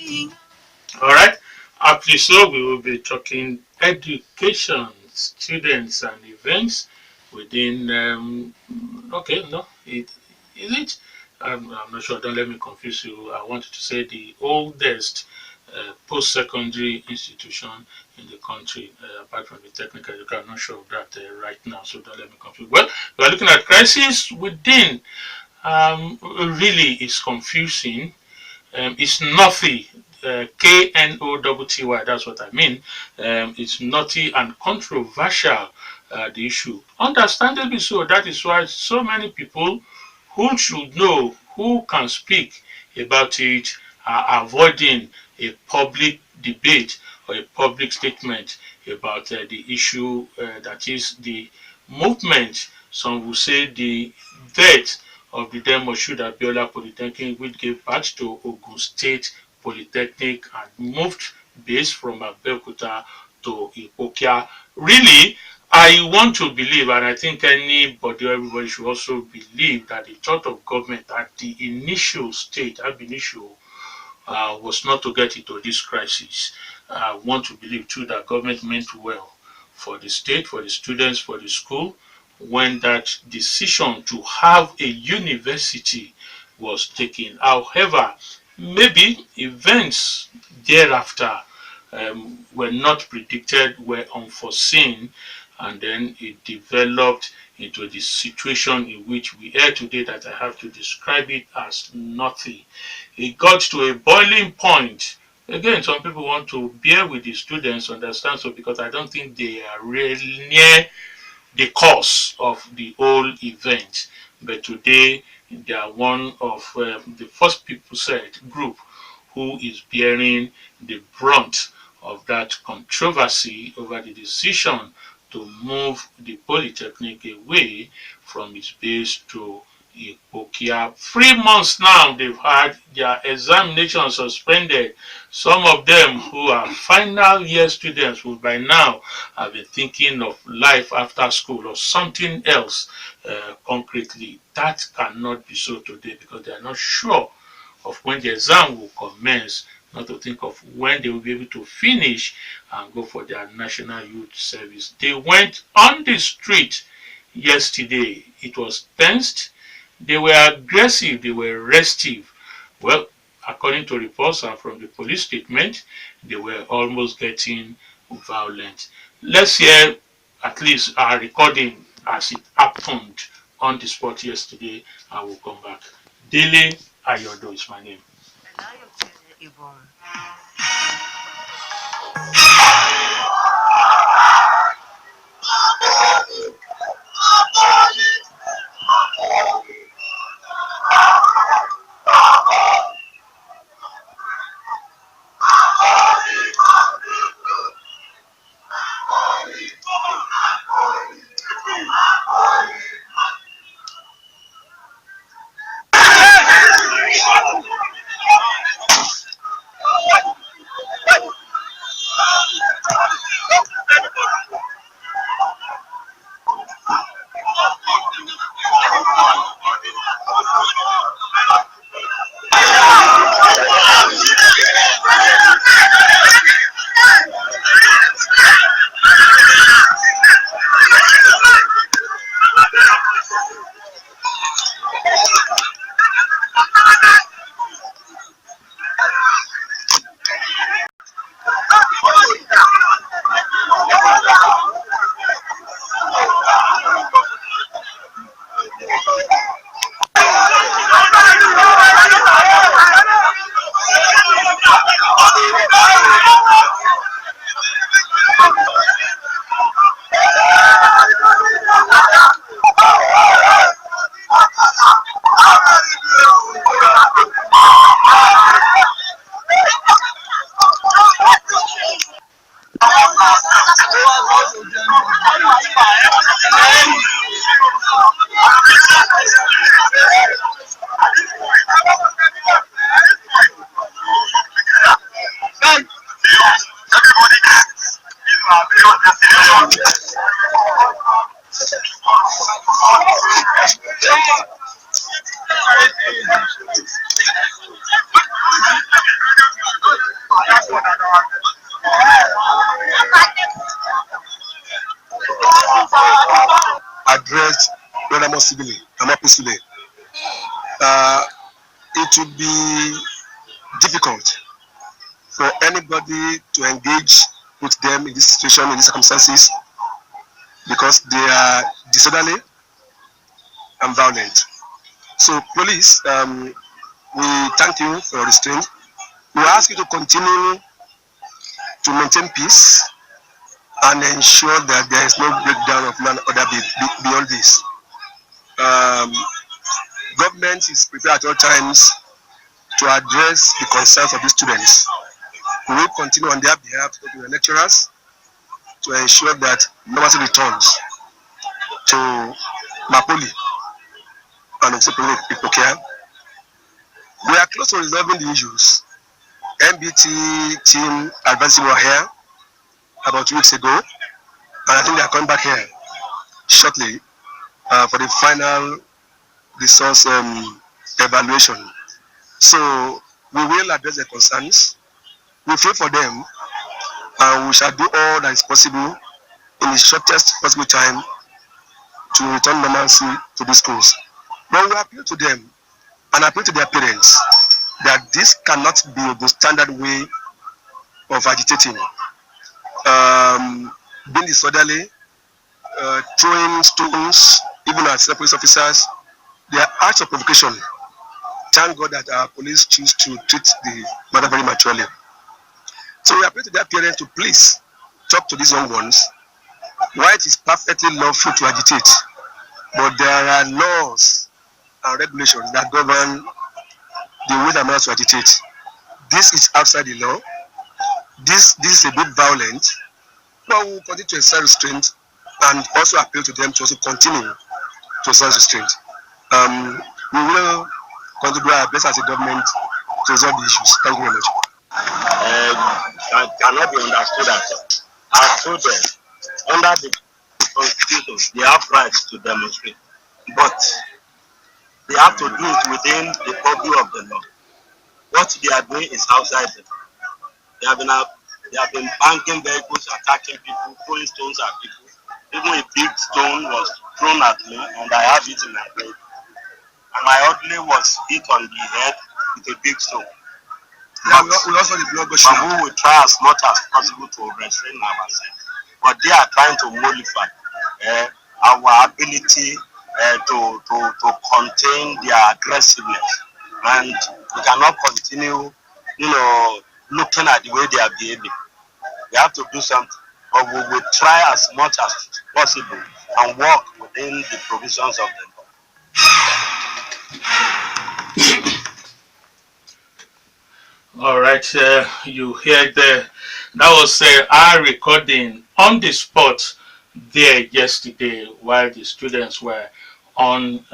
All right. After so, we will be talking education, students, and events within. Okay, no, is it? I'm not sure. Don't let me confuse you. I wanted to say the oldest post-secondary institution in the country, apart from the technical education. I'm not sure of that right now, so don't let me confuse. Well, we are looking at crisis within. Really, is confusing. It's naughty. KNOTY, that's what I mean. It's naughty and controversial, the issue. Understandably so, that is why so many people who should know, who can speak about it, are avoiding a public debate or a public statement about the issue that is the movement. Some will say the death of the then Moshood Abiola Polytechnic, which gave birth to Ogun State Polytechnic and moved base from Abeokuta to Ipokia. Really, I want to believe, and I think anybody or everybody should also believe, that the thought of government at the initial stage, ab initio, was not to get into this crisis. I want to believe too that government meant well for the state, for the students, for the school, when that decision to have a university was taken. However, maybe events thereafter were not predicted, were unforeseen, and then it developed into the situation in which we are today, that I have to describe it as nothing. It got to a boiling point. Again, some people want to bear with the students, understand, so because I don't think they are really near the cause of the whole event. But today, they are one of the first people said group who is bearing the brunt of that controversy over the decision to move the Polytechnic away from its base to Ipokia. 3 months now they've had their examination suspended. Some of them who are final year students who by now have been thinking of life after school or something else concretely. That cannot be so today because they are not sure of when the exam will commence, not to think of when they will be able to finish and go for their national youth service. They went on the street yesterday. It was tensed. They were aggressive. They were restive. Well, according to reports and from the police statement, they were almost getting violent. Let's hear at least our recording as it happened on the spot yesterday. I will come back. Dele Ayodo is my name. civilly and more peacefully. It would be difficult for anybody to engage with them in this situation, in these circumstances, because they are disorderly and violent. So, police, we thank you for your restraint. We ask you to continue to maintain peace and ensure that there is no breakdown of man order beyond this. Um, Government is prepared at all times to address the concerns of the students. We will continue on their behalf to talk to the lecturers to ensure that normalcy returns to MAPOLY and Ogun State Ipokia. We are close to resolving the issues. MBT team advancing were here about 2 weeks ago, and I think they are coming back here shortly for the final resource evaluation. So we will address their concerns. We pray for them, and we shall do all that is possible in the shortest possible time to return normalcy to the schools. But we appeal to them and appeal to their parents that this cannot be the standard way of agitating. Being disorderly, throwing stones, even at police officers, they are acts of provocation. Thank God that our police choose to treat the matter very maturely. So we appeal to their parents to please talk to these young ones. Why it is perfectly lawful to agitate, but there are laws and regulations that govern the way that matters to agitate. This is outside the law. This is a bit violent, but we will continue to exercise restraint and also appeal to them to also continue to exercise restraint. We will contribute our best as a government to resolve the issues. Thank you very much. Cannot be understood as our children under the constitution they have rights to demonstrate, but they have to do it within the purview of the law. What they are doing is outside the law. They have been banking vehicles, attacking people, throwing stones at people. Even a big stone was thrown at me, and I have it in my head. And my orderly was hit on the head with a big stone. Yeah, we also the blood but we will try as much as possible to restrain ourselves. But they are trying to mollify our ability to contain their aggressiveness. And we cannot continue, looking at the way they are behaving. We have to do something. But we will try as much as possible and work within the provisions of the law. All right, you heard that was our recording on the spot there yesterday while the students were on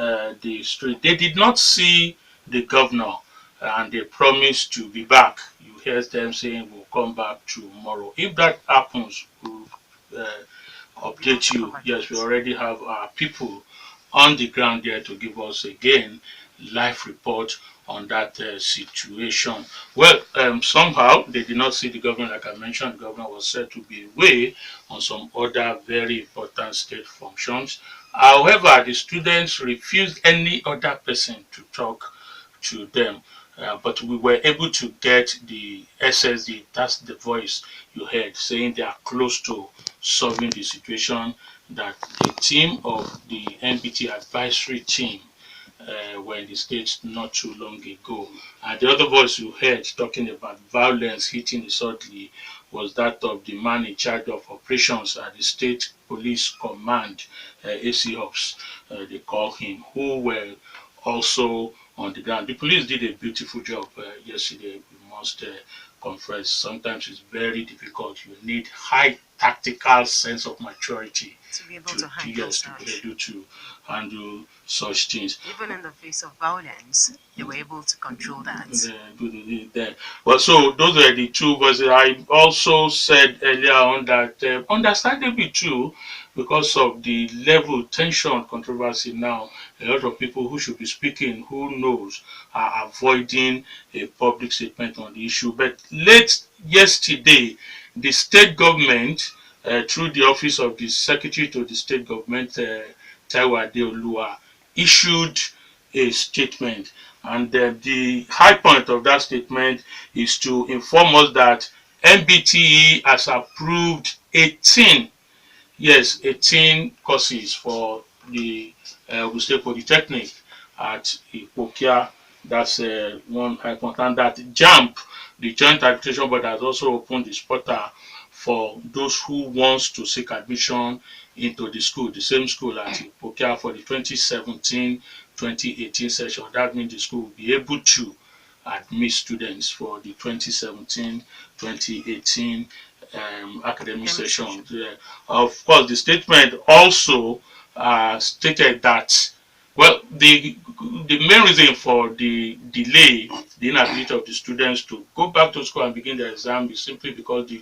the street. They did not see the governor and they promised to be back. You hear them saying we'll come back tomorrow. If that happens, we'll update you. Yes, we already have our people on the ground there to give us again live report on that situation. Well, somehow they did not see the governor. Like I mentioned, the governor was said to be away on some other very important state functions. However, the students refused any other person to talk to them. But we were able to get the SSD, that's the voice you heard, saying they are close to solving the situation, that the team of the MBT advisory team were in the States not too long ago. And the other voice you heard talking about violence hitting disorderly was that of the man in charge of operations at the State Police Command, AC Ops, they call him, who were also on the ground. The police did a beautiful job yesterday. We must confess. Sometimes it's very difficult. You need high tactical sense of maturity to be able to handle to be able to handle such things. Even in the face of violence, they were able to control that. Well, so those were the two voices. I also said earlier on that understandably too, because of the level tension controversy now, a lot of people who should be speaking, who knows, are avoiding a public statement on the issue. But late yesterday, the state government, through the office of the secretary to the state government, Taiwo Adeoluwa, issued a statement, and the high point of that statement is to inform us that MBTE has approved 18, yes, 18 courses for the Ogun State Polytechnic at Ipokia. That's one high point, and that JAMP, the Joint Accreditation Board, has also opened its portal for those who wants to seek admission into the school, the same school at Ipokia, for the 2017-2018 session. That means the school will be able to admit students for the 2017-2018 academic session. Of course, the statement also stated that, well, the main reason for the delay, the inability of the students to go back to school and begin the exam, is simply because the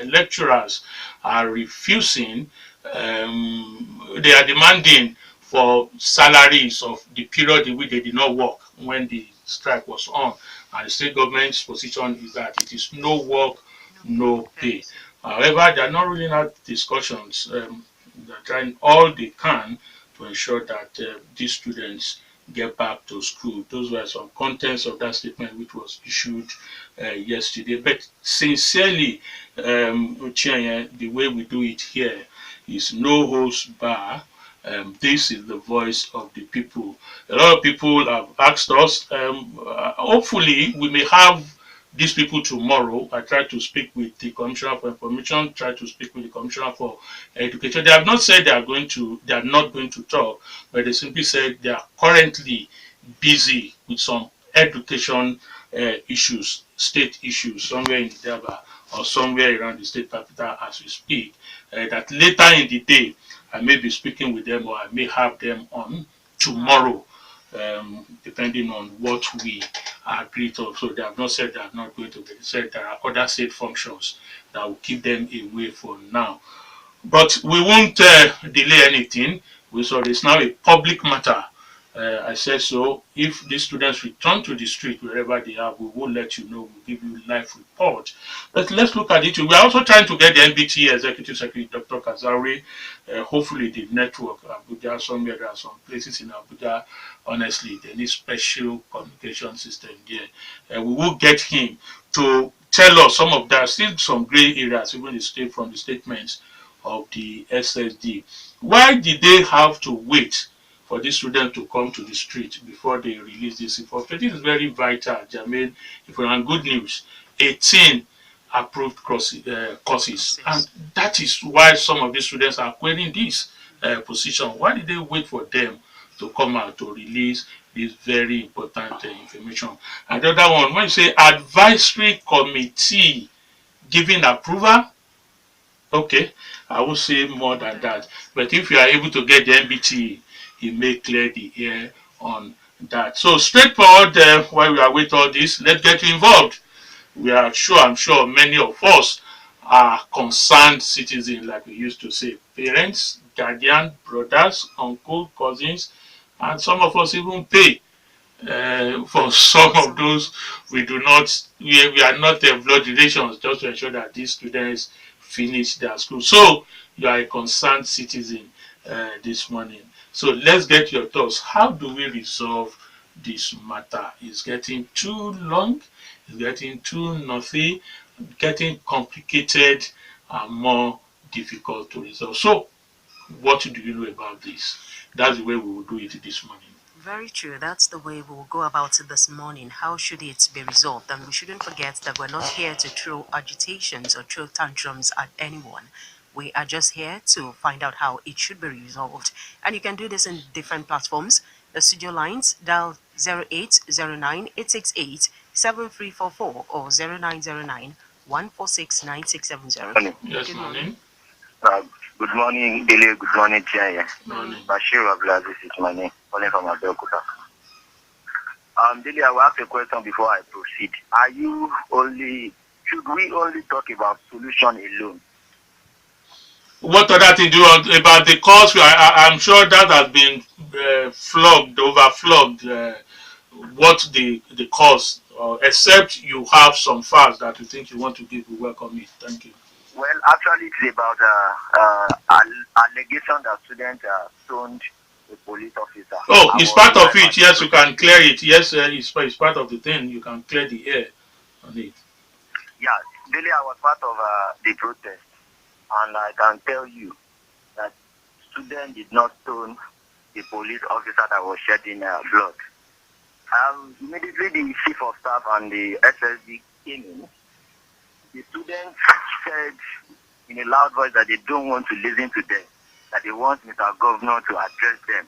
lecturers are refusing, they are demanding for salaries of the period in which they did not work when the strike was on. And the state government's position is that it is no work, no pay. However, they are not ruling out discussions. They are trying all they can to ensure that these students get back to school. Those were some contents of that statement which was issued yesterday. But sincerely, Chienye, the way we do it here is no holds bar. This is the voice of the people. A lot of people have asked us. Hopefully, we may have these people tomorrow. I tried to speak with the Commissioner for Information, tried to speak with the Commissioner for Education. They have not said they are not going to talk, but they simply said they are currently busy with some education issues, state issues, somewhere in Dele or somewhere around the state capital as we speak. That later in the day, I may be speaking with them, or I may have them on tomorrow, depending on what we agree to. So they have not said they are not going to be. They said there are other state functions that will keep them away for now. But we won't delay anything. So it's now a public matter. I said so. If these students return to the street wherever they are, we will let you know. We'll give you live report. But let's look at it. We are also trying to get the NBT Executive Secretary, Dr. Kazauri. Hopefully, the network, Abuja, somewhere there are some places in Abuja. Honestly, they need special communication system there. We will get him to tell us some of that. Still some gray areas, even from the statements of the SSD. Why did they have to wait for these students to come to the street before they release this information? This is very vital, Jermaine. If we want good news, 18 approved courses, and that is why some of these students are querying this position. Why did they wait for them to come out to release this very important information? And the other one, when you say advisory committee giving approval, okay, I will say more than that. But if you are able to get the MBT, it may clear the air on that. So straightforward, while we await all this, let's get involved. I'm sure many of us are concerned citizens, like we used to say, parents, guardians, brothers, uncles, cousins, and some of us even pay for some of those we are not blood relations, just to ensure that these students finish their school. So you are a concerned citizen this morning. So let's get your thoughts. How do we resolve this matter? It's getting too long, it's getting too nothing, getting complicated and more difficult to resolve. So what do you know about this? That's the way we will do it this morning. Very true. That's the way we'll go about it this morning. How should it be resolved? And we shouldn't forget that we're not here to throw agitations or throw tantrums at anyone. We are just here to find out how it should be resolved. And you can do this in different platforms. The studio lines, dial 0809-868-7344 or 0909 146 9670. Yes, Good morning. Good morning, Dele. Good morning, Chienye. Morning. Bashir Abdulaziz is my name, calling from Ayodo. Dele, I will ask a question before I proceed. Should we only talk about solution alone? What other thing do you want about the cause? I'm sure that has been overflogged. What the cause, except you have some facts that you think you want to give, we welcome it. Thank you. Well, actually, it's about allegation that students are stoned a police officer. Oh, it's part of it. Yes, you can clear it. Yes, it's part of the thing. You can clear the air on it. Yeah, Dele, I was part of the protest, and I can tell you that students did not stone the police officer that was shedding blood. Immediately the chief of staff and the SSD came in. The students said in a loud voice that they don't want to listen to them, that they want Mr. Governor to address them.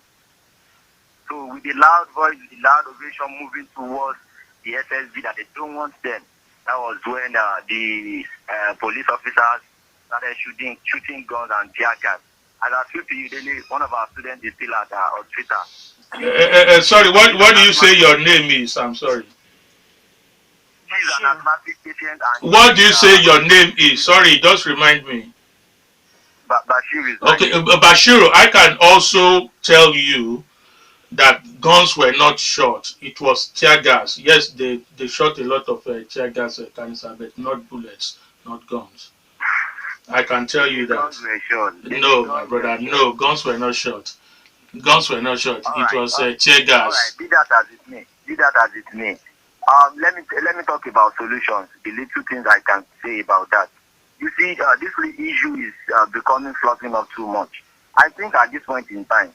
So with the loud voice, with the loud ovation moving towards the SSD, that they don't want them, that was when the police officers started shooting guns and tear gas. As I feel to you, Dele, one of our students is still at on Twitter. Sorry, what do you say your name is? I'm sorry. She's an asthmatic patient. And what do you say your name is? Sorry, just remind me. Bashir is okay, Bashiru, I can also tell you that guns were not shot. It was tear gas. Yes, they shot a lot of tear gas canister, but not bullets, not guns. I can tell you that. Guns were shot. No, my brother, no, guns were not shot. Guns were not shot. It was tear gas. All right, be that as it may. Be that as it may. Let me talk about solutions. The little things I can say about that. You see, this issue is becoming fluffing up too much. I think at this point in time,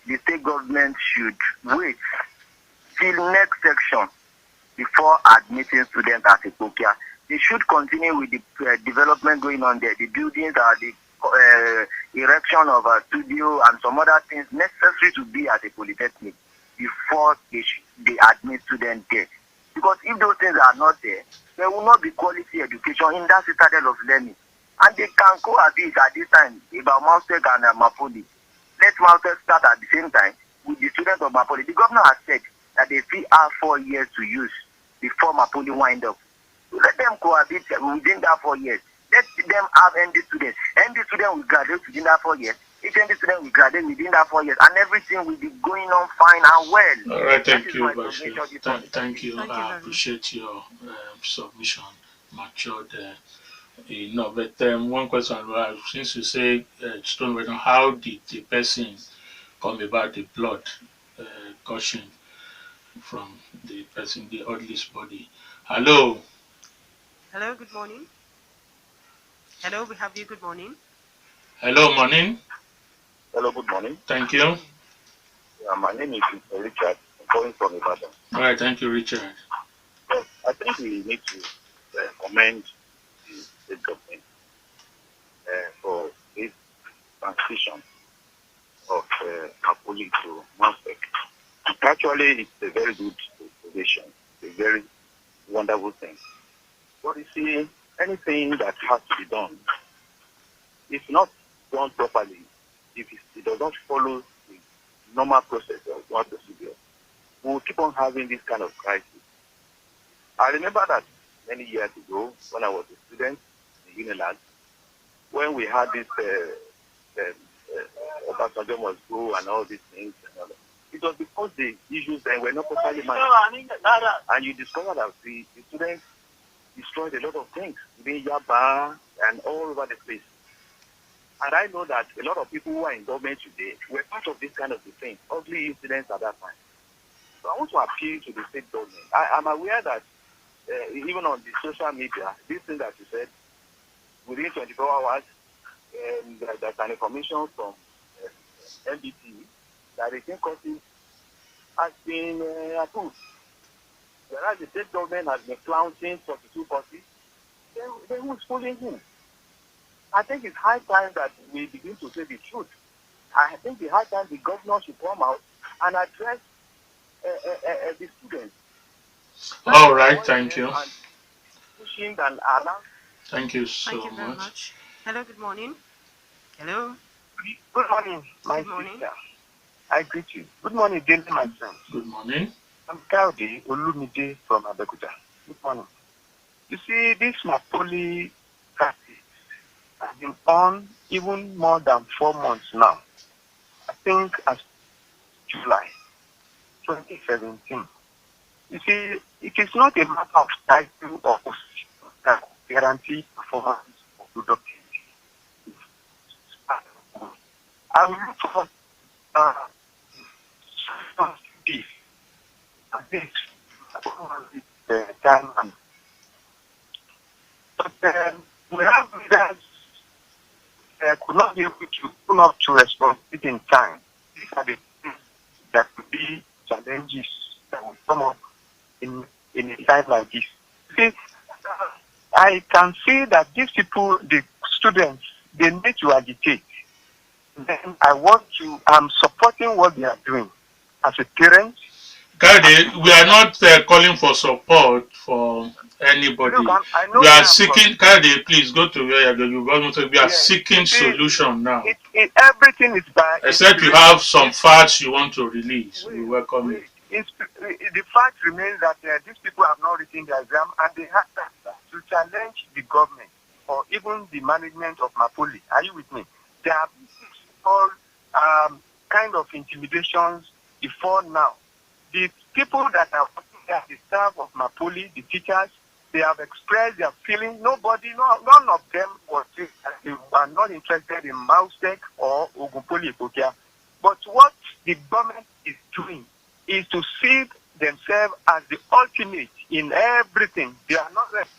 the state government should wait till next section before admitting students at Ipokia. They should continue with the development going on there. The buildings are the erection of a studio and some other things necessary to be at a polytechnic before they admit students there. Because if those things are not there, there will not be quality education in that citadel of learning. And they can cohabit at this time about MAPOLY and MAPOLY. Let MAPOLY start at the same time with the students of MAPOLY. The governor has said that they still have 4 years to use before MAPOLY wind up. So let them cohabit within that 4 years. Let them have ND students. ND students will graduate within that 4 years. If ND students will graduate within that 4 years, and everything will be going on fine and well. All right, thank you, Bashir. Thank you. I appreciate your submission. Matured. No, but one question, since you say Stone, how did the person come about the blood gushing from the person, the oddly's body? Hello. Hello, good morning. Hello, we have you. Good morning. Hello, morning. Hello, good morning. Thank you. My name is Richard. I'm calling from Ibadan. All right, thank you, Richard. Well, I think we need to commend the government for this transition of MAPOLY to MAPEC. Actually, it's a very good position, a very wonderful thing. But you see, anything that has to be done, if not done properly, if it does not follow the normal process of what procedure, we will keep on having this kind of crisis. I remember that many years ago, when I was a student in Unilag, when we had this Obasanjo must go and all these things, and all that, it was because the issues then were not properly managed. And you discover that the students destroyed a lot of things within Yaba and all over the place. And I know that a lot of people who are in government today were part of this kind of thing, ugly incidents at that time. So I want to appeal to the state government. I'm aware that even on the social media, this thing that you said, within 24 hours, there's an information from MBT that the same courses has been approved. Whereas the state government has been flouting 42 courses, then who's fooling who? I think it's high time that we begin to say the truth. I think it's high time the governor should come out and address the students. All right, thank you. Pushing and allow. Thank you so Thank you very much. Hello, good morning. Hello. Good morning, my sister. I greet you. Good morning, Dele, my friend. Good morning. I'm Kaudi Olumide from Abeokuta. Good morning. You see, this MAPOLY practice has been on even more than 4 months now. I think as July 2017. You see, it is not a matter of title or position that guarantee performance or productivity. I will look for this. And this, time. But we have leaders could not be able to pull up to responsibility in time. These are the things that could be challenges that will come up in a time like this. See, I can see that these people, the students, they need to agitate. Then I'm supporting what they are doing as a parent. Kayode, we are not calling for support for anybody. Look, We are seeking, Kayode, please go to where you're going. We are seeking solution now. Everything is by... Except you have some facts you want to release. We welcome you. The fact remains that these people have not written the exam and they have to challenge the government or even the management of MAPOLY. Are you with me? There have all kind of intimidations before now. The people that are the staff of MAPOLY, the teachers, they have expressed their feeling. None of them they are not interested in Maustek or Ogun Ipokia. But what the government is doing is to see themselves as the ultimate in everything. They are not ready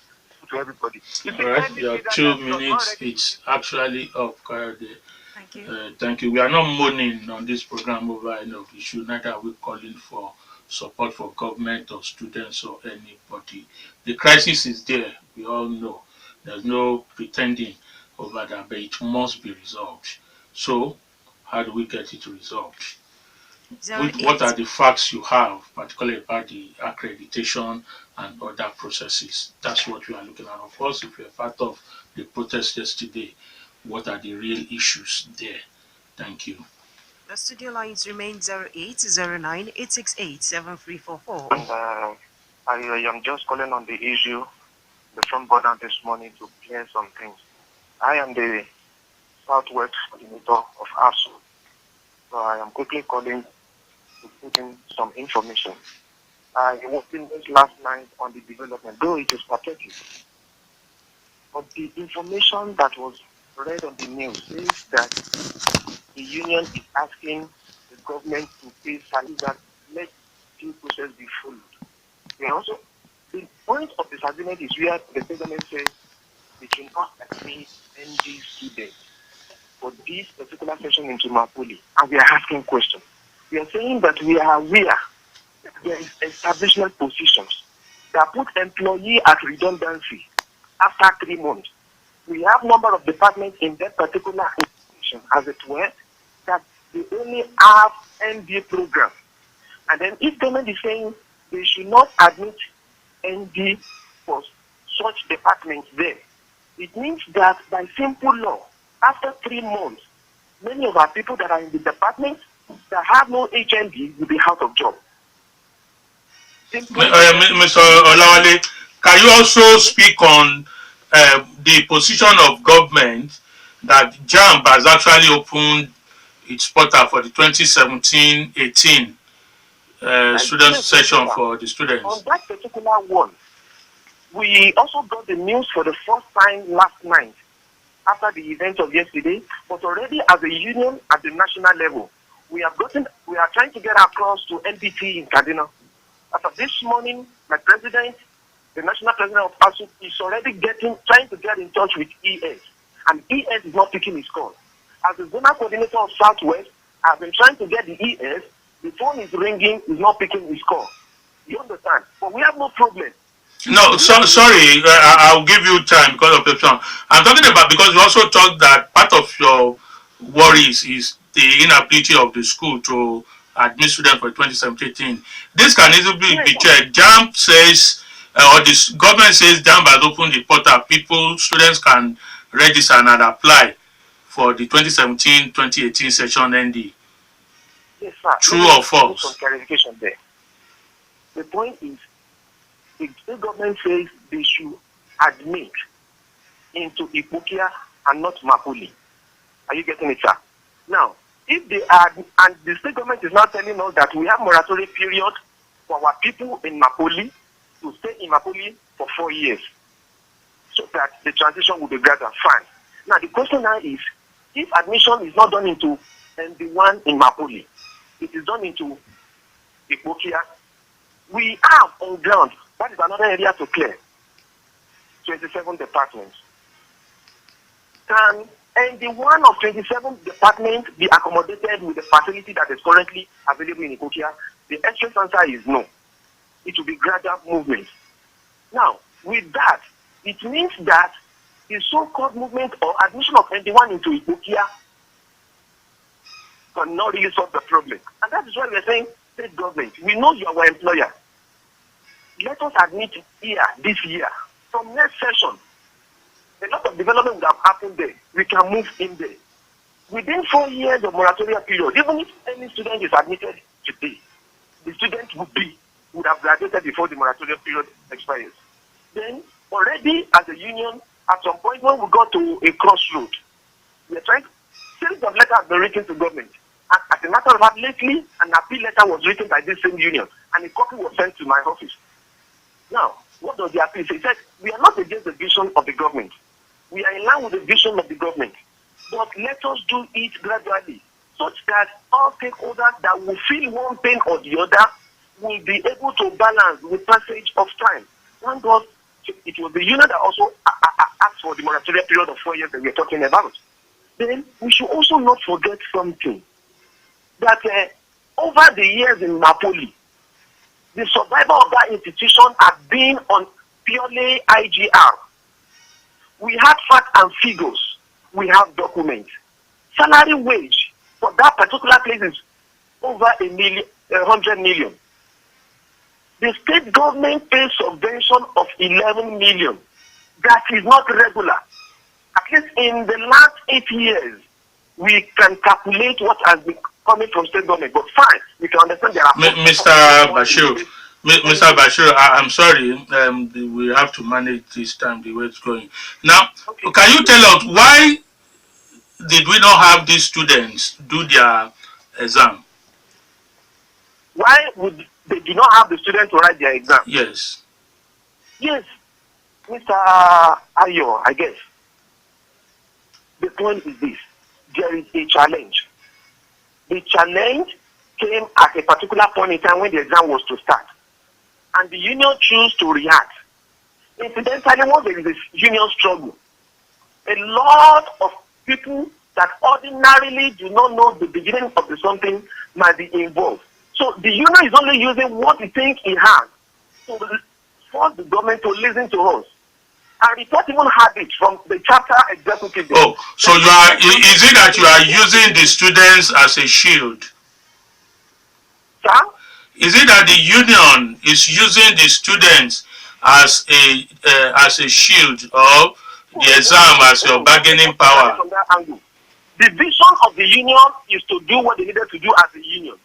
to everybody. All right, your 2 minutes. It's actually up, Kayode. Thank you. Thank you. We are not mourning on this program over any of the issue. Neither are we calling for support for government or students or anybody. The crisis is there. We all know. There's no pretending over that, but it must be resolved. So, how do we get it resolved? What are the facts you have, particularly about the accreditation and other processes? That's what we are looking at. Of course, if you're part of the protest yesterday, what are the real issues there? Thank you. The studio lines remain 0809-868-7344. And I am just calling on the issue, the front burner this morning to clear some things. I am the Southwest coordinator of ASU. So I am quickly calling to put in some information. I worked in this last night on the development, though it is pathetic. But the information that was read on the news says that the union is asking the government to pay salaries that let due process be followed. And also, the point of disagreement is where the government says they cannot admit NG students for this particular session into MAPOLY, and we are asking questions. We are saying that we are aware that there is establishment positions that put employee at redundancy after 3 months. We have number of departments in that particular institution, as it were, that they only have ND program. And then if government is saying they should not admit ND for such departments there, it means that by simple law, after 3 months, many of our people that are in the department that have no HND will be out of job. Mr. Olawale, can you also speak on the position of government that JAMB has actually opened its portal for the 2017-18 student session for the students? On that particular one, we also got the news for the first time last night after the event of yesterday, but already as a union at the national level, we are trying to get across to NPT in Kaduna. After this morning, my president, the national president of ASU, is already trying to get in touch with ES, and ES is not picking his call. As the zonal coordinator of Southwest, I've been trying to get the ES, the phone is ringing, he's not picking his call. You understand? But we have no problem. No, sorry, I'll give you time because of the time. I'm talking about, because you also talked that part of your worries is the inability of the school to admit students for 2017. This can easily be checked. JAMB says, or the government says JAMB has opened the portal. Students can register and apply for the 2017-2018 session ND. Yes, sir. True or false? Some clarification there. The point is, the state government says they should admit into Ipokia and not MAPOLY. Are you getting it, sir? Now, if they are, and the state government is now telling us that we have moratorium period for our people in MAPOLY to stay in MAPOLY for 4 years, so that the transition will be gradual. Fine. Now, the question now is, if admission is not done into ND1 in MAPOLY, it is done into Ipokia. We have on ground, that is another area to clear, 27 departments. Can any one of 27 departments be accommodated with the facility that is currently available in Ipokia? The straight answer is no. It will be gradual movement. Now, with that, it means that the so-called movement or admission of anyone into Ipokia cannot really solve the problem. And that is why we are saying, state government, we know you are our employer. Let us admit here, this year, from next session, a lot of development would have happened there. We can move in there. Within 4 years of moratorium period, even if any student is admitted today, the student would have graduated before the moratorium period expires. Then, already as a union, at some point when we got to a crossroad, we are trying, series of letters have been written to government. And as a matter of fact, lately, an appeal letter was written by this same union, and a copy was sent to my office. Now, what does the appeal say? It said, we are not against the vision of the government. We are in line with the vision of the government. But let us do it gradually, such that all stakeholders that will feel one pain or the other will be able to balance with passage of time. Thank God, it was the union that also asked for the moratorium period of 4 years that we are talking about. Then we should also not forget something, that over the years in MAPOLY, the survival of that institution has been on purely IGR. We have facts and figures. We have documents. Salary wage for that particular place is over 100 million. The state government pays subvention of 11 million. That is not regular. At least in the last 8 years, we can calculate what has been coming from state government. But fine, we can understand there are... Mr. Bashir, I'm sorry, we have to manage this time the way it's going. Now, okay, can you tell us why did we not have these students do their exam? Why would they do not have the students to write their exam? Yes. Yes, Mr. Ayo, I guess. The point is this. There is a challenge. The challenge came at a particular point in time when the exam was to start. And the union chose to react. Incidentally, when there is a union struggle, a lot of people that ordinarily do not know the beginning of the something might be involved. So the union is only using what it thinks it has to force the government to listen to us. And we not even have it from the chapter executive. Oh, so is it that you are using the students as a shield? Sir? Is it that the union is using the students as a shield or the exam as your bargaining power? From that angle. The vision of the union is to do what they needed to do as a union.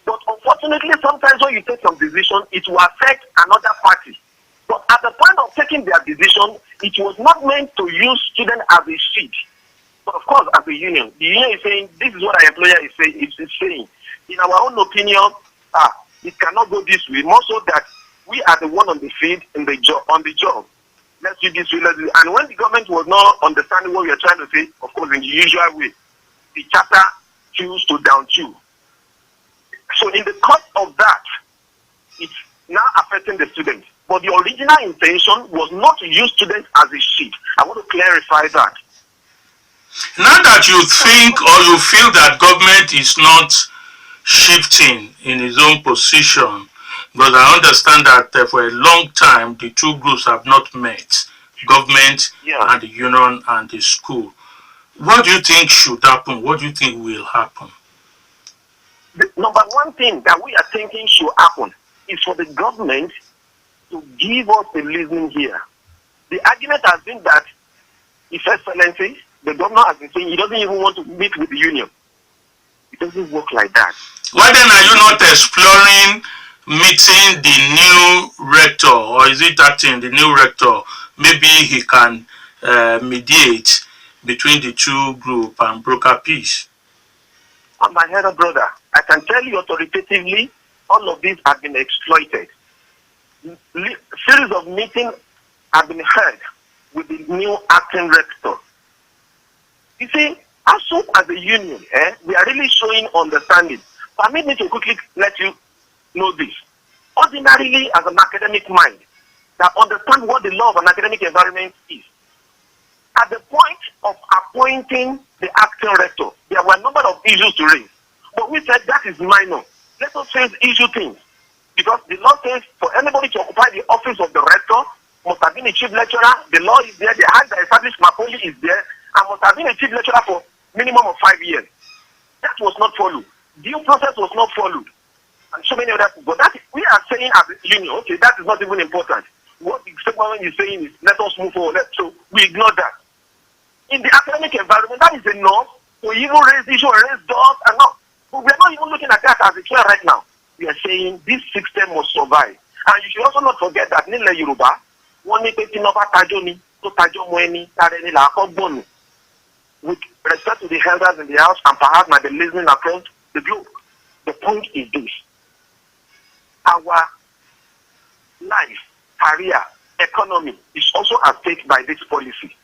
But unfortunately, sometimes when you take some decision, it will affect another party. But at the point of taking their decision, it was not meant to use students as a shield. But of course, as a union, the union is saying, this is what our employer is saying. In our own opinion, it cannot go this way. More so that we are the one on the field on the job. Let's do this way, let's do it. And when the government was not understanding what we are trying to say, of course, in the usual way, the chapter chose to down chew. So in the course of that, it's now affecting the students. But the original intention was not to use students as a sheet. I want to clarify that. Now that you think or you feel that government is not shifting in his own position, because I understand that for a long time the two groups have not met, government and the union and the school. What do you think should happen? What do you think will happen? The number one thing that we are thinking should happen is for the government to give us a listening here. The argument has been that His Excellency, the governor has been saying he doesn't even want to meet with the union. It doesn't work like that. Why then are you not exploring meeting the new rector, or is it that in the new rector, maybe he can mediate between the two groups and broker peace? My elder brother, I can tell you authoritatively, all of these have been exploited. Series of meetings have been held with the new acting rector. You see, as soon as a union, we are really showing understanding. Permit me to quickly let you know this. Ordinarily, as an academic mind, that understand what the law of an academic environment is. At the point of appointing the acting rector, there were a number of issues to raise. But we said that is minor. Let us face issue things. Because the law says for anybody to occupy the office of the rector, must have been a chief lecturer, the law is there, the act that established MAPOLY is there, and must have been a chief lecturer for minimum of 5 years. That was not followed. Due process was not followed. And so many other things. But that we are saying as a union, okay, that is not even important. What the statement is saying is let us move forward. So we ignore that. In the academic environment, that is enough to even raise issue and raise doors and not. But we are not even looking at that as a trend right now. We are saying this system must survive. And you should also not forget that Nile Yoruba, one tajoni, to tajomweni, tareni la akobonu. With respect to the elders in the house and perhaps might be listening across the globe. The point is this. Our life, career, economy is also at stake by this policy.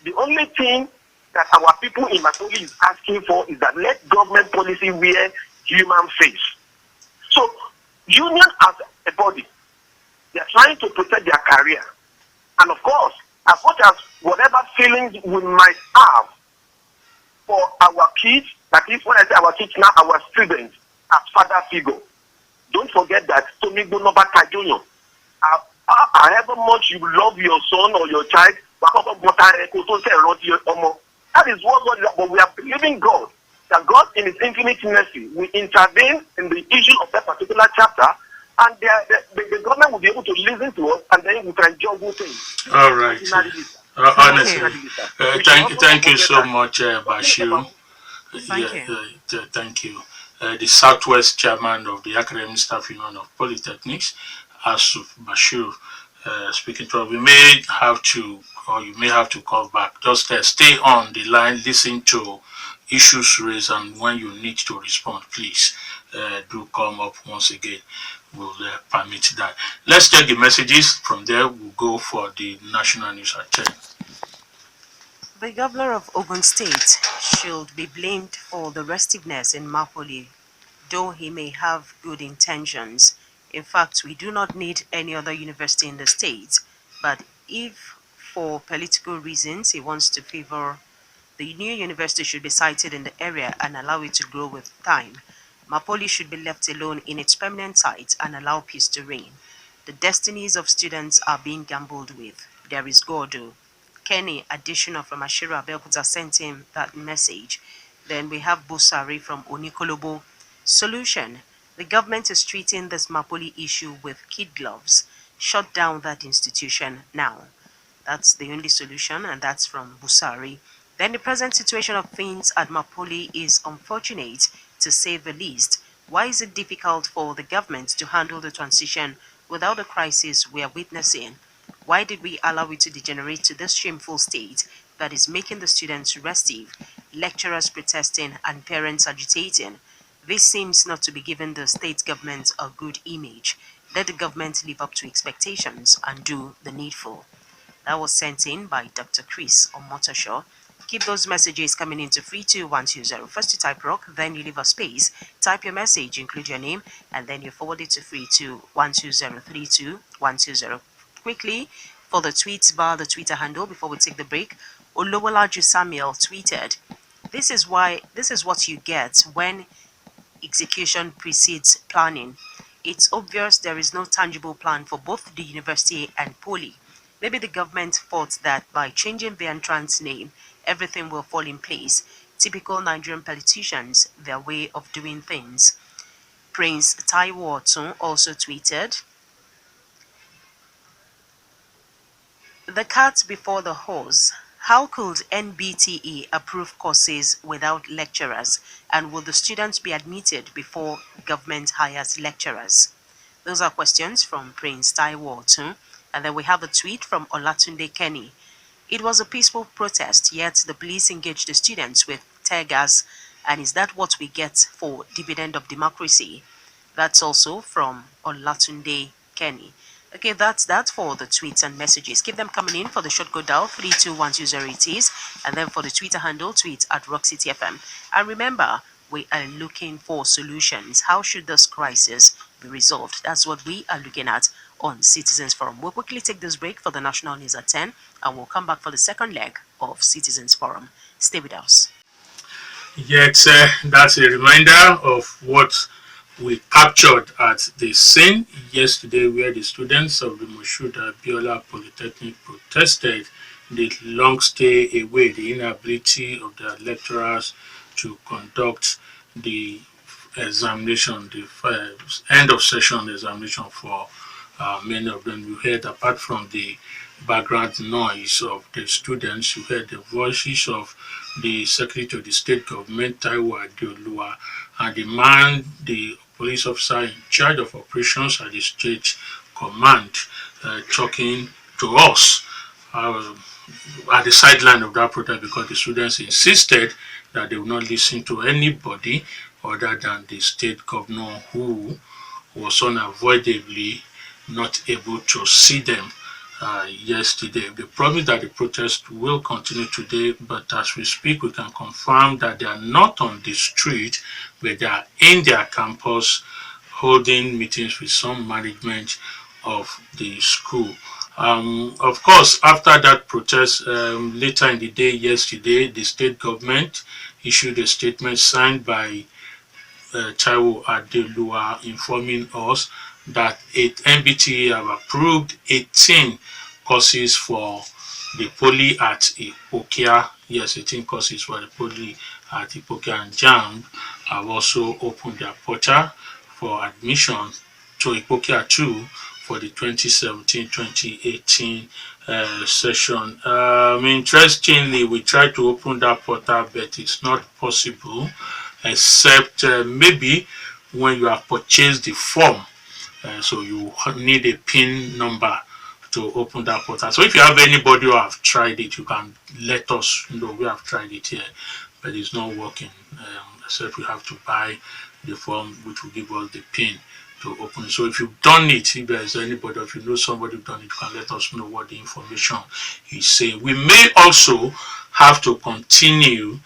The only thing that our people in MAPOLY is asking for is that let government policy wear human face. So, union as a body, they are trying to protect their career. And of course, as much as whatever feelings we might have for our kids, that is when I say our kids now, our students, as father figure, don't forget that however much you love your son or your child, that is what we are believing God, that God in his infinite mercy will intervene in the issue of that particular chapter, and the government will be able to listen to us, and then we can juggle things. All right. Honestly, thank you so much, Bashir. Thank you. The Southwest Chairman of the Academic Staff Union of Polytechnics, Asuf Bashir, speaking to us. We may have to, or you may have to call back. Just stay on the line, listen to issues raised, and when you need to respond, please do come up once again. We'll permit that. Let's take the messages. From there, we'll go for the national news at 10. The governor of Ogun State should be blamed for the restiveness in MAPOLY, though he may have good intentions. In fact, we do not need any other university in the state, but if for political reasons he wants to favor the new university should be sited in the area and allow it to grow with time. MAPOLY should be left alone in its permanent site and allow peace to reign. The destinies of students are being gambled with. There is Gordo. Kenny Additional from Ashira Belkuta sent him that message. Then we have Busari from Onikolobo. Solution. The government is treating this MAPOLY issue with kid gloves. Shut down that institution now. That's the only solution, and that's from Busari. Then the present situation of things at MAPOLY is unfortunate, to say the least. Why is it difficult for the government to handle the transition without the crisis we are witnessing? Why did we allow it to degenerate to this shameful state that is making the students restive, lecturers protesting, and parents agitating? This seems not to be giving the state government a good image. Let the government live up to expectations and do the needful. That was sent in by Dr. Chris on Motoshaw. Keep those messages coming into 32120. First you type rock, then you leave a space. Type your message, include your name, and then you forward it to 32120322120. Quickly, for the tweets bar, the Twitter handle, before we take the break, Olowolaju Samuel tweeted, This is what you get when execution precedes planning. It's obvious there is no tangible plan for both the university and Poly. Maybe the government thought that by changing the entrance name, everything will fall in place. Typical Nigerian politicians, their way of doing things. Prince Taiwo Otun also tweeted, The cat before the horse. How could NBTE approve courses without lecturers? And will the students be admitted before government hires lecturers? Those are questions from Prince Taiwo Otun. And then we have a tweet from Olatunde Kenny. It was a peaceful protest, yet the police engaged the students with tear gas. And is that what we get for dividend of democracy? That's also from Olatunde Kenny. Okay, that's that for the tweets and messages. Keep them coming in for the short code dial 32120 it is, and then for the Twitter handle, tweet at RockCityFM. And remember, We are looking for solutions. How should this crisis be resolved? That's what we are looking at on Citizens Forum. We'll quickly take this break for the national news at 10, and we'll come back for the second leg of Citizens Forum. Stay with us. Yet, that's a reminder of what we captured at the scene yesterday, where the students of the Moshood Abiola Polytechnic protested the long stay away, the inability of their lecturers to conduct the examination, the end of session examination for many of them. You heard, apart from the background noise of the students, you heard the voices of the Secretary of the State Government, Taiwo Adeoluwa, and the police officer in charge of operations at the state command, talking to us at the sideline of that protest, because the students insisted that they would not listen to anybody other than the state governor, who was unavoidably not able to see them yesterday. They promised that the protest will continue today, but as we speak, we can confirm that they are not on the street, but they are in their campus holding meetings with some management of the school. Of course, after that protest, later in the day yesterday, the state government issued a statement signed by Taiwo Adeoluwa, informing us that MBTA have approved 18 courses for the poly at Ipokia. Yes, 18 courses for the poly at Ipokia, and JAMB have also opened their portal for admission to Ipokia 2 for the 2017-2018 session. Interestingly, we tried to open that portal, but it's not possible, except maybe when you have purchased the form. So you need a PIN number to open that portal. So if you have anybody who have tried it, you can let us know. We have tried it here, but it's not working, except we have to buy the form, which will give us the PIN to open it. So if you've done it, if there's anybody, if you know somebody who's done it, you can let us know what the information is saying. We may also have to continue